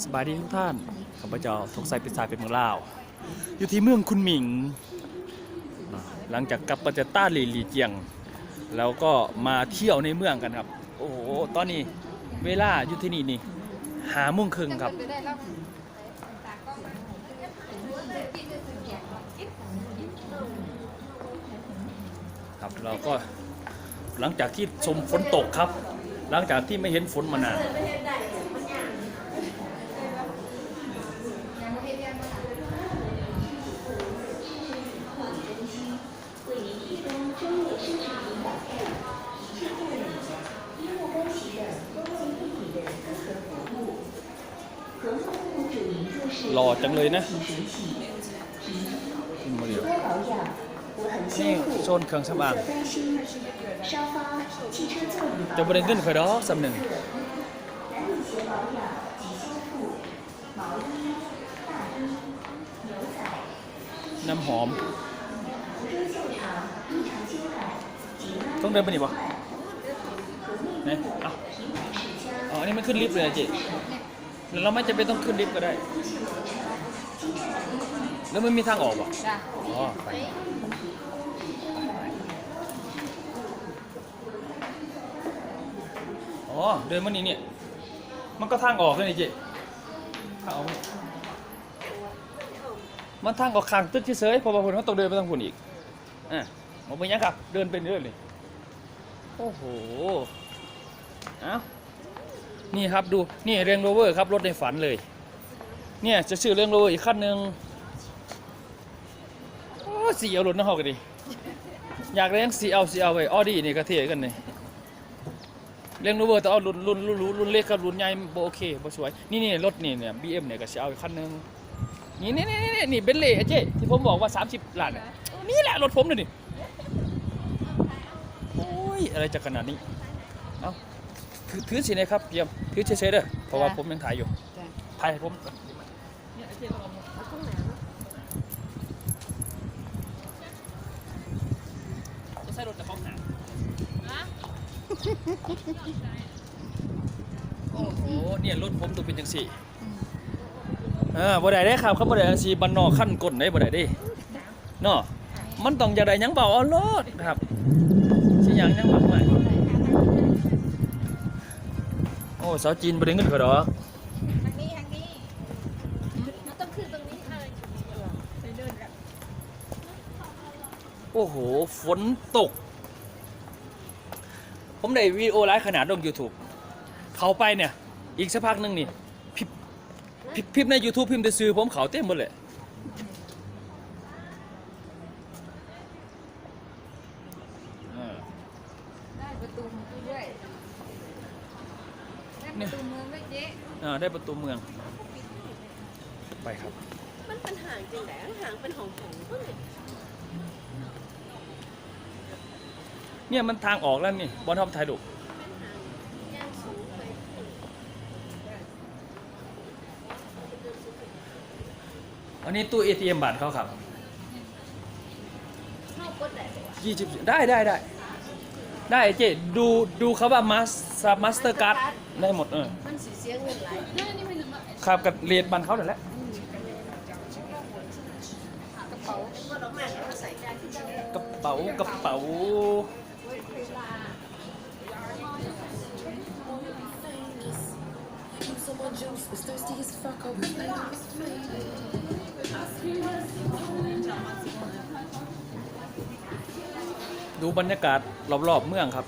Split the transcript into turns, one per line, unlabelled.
สบายดีทุกท่านข้าพเจ้าทกไซปิศาจเป็นเมืองลาวอยู่ที่เมืองคุนหมิงหลังจากกลับประเทศต้าหลีเจียงแล้วก็มาเที่ยวในเมืองกันครับโอ้โหตอนนี้เวลาอยู่ที่นี่นี่5:30ครับครับเราก็หลังจากที่ชมฝนตกครับหลังจากที่ไม่เห็นฝนมานานหล่อจังเลยนะนี่โซนเครื่องสำอางจะบริเงินค่อยดอกสำหนึ่งน้ำหอมต้องเดินไปนี่ปะเนี่ยอ๋ออันนี้มันขึ้นลิฟต์เลยจิแล้วเราไม่จำเป็นต้องขึ้นลิฟต์ก็ได้แล้วมันมีทางออกป่ะอ๋อไปอ๋อเดินมานี่เนี่ยมันก็ทางออกเลยนี่จิทางออกมันทางออกข้างตึกเฉยๆเพราะว่าคนเขาต้องเดินไปทางคนอีกผมเป็นยังครับเดินเป็นเรื่อยเลยโอ้โหเอ้านี่ครับดูนี่เรนโรเวอร์ครับรถในฝันเลยเนี่ยจะซื้อเรนโรเวอร์อีกคันหนึ่งสีเอารถน้าหอกกันดิอยากเลี้ยงสีเอาไว้ออดี้นี่ก็เท่กันเลยเรนโรเวอร์แต่เอารุ่นเล็กกับรุ่นใหญ่โอเคบ่สวยนี่รถนี่เนี่ย BM เนี่ยก็จะเอาอีกคันหนึ่งนี่เบนเล่เจ๊ที่ผมบอกว่า30 ล้านนี่แหละรถผมเลยนี่โอ้ยอะไรจะขนาดนี้เอ้าถือสินะครับเยี่ยมถือเฉยๆเด้อเพราะว่าผมยังถ่ายอยู่ถ่ายให้ผมเนี่ยเจ๊ต้องเอาจะใส่รถจากห้องหนังโอ้โหเนี่ยรถผมตัวเป็นจังสี่บ่ได้ได้ครับเขาบ่ได้จังสี่บ้านนอกขั้นก้นได้บ่ได้เด้เนาะมันต้องอย่าได้หยังเบาเอารถครับสิหยังมากมายโอ้สาวจีนบ่ได้เงินเขาดอกทางนี้มันต้องขึ้นตรงนี้ไปเดินกันโอ้โหฝนตกผมได้วิดีโอไลฟ์ขนาดลง YouTube เขาไปเนี่ยอีกสักพักนึงนี่พิมพ์ใน YouTube พิมพ์แต่ซื้อผมเขาเต็มหมดเลย
ได้ประตูเมืองด้วยได้ประตูเมืองด้วยเจ๊
ได้ประตูเมืองไปครับ
มันเป็นห่างจริงแหละห่างเป็นหง
เนี่ยมันทางออกแล้วนี่บอลท็อปไทยลูกอันนี้ตู้ ATM บัตรเขาครับ20ได้เจ๊ดูเขาว่ามาสเตอร์การ์ดได้หมด
มันสีเสียเงินไหล
ครับกับเรียนบัตรเขานั่นแหละ
กระเป๋าว่าดอกไม้เราใส่ได้ที่เจ้าก
ระเป๋าดูบรรยากาศรอบๆเมืองครับ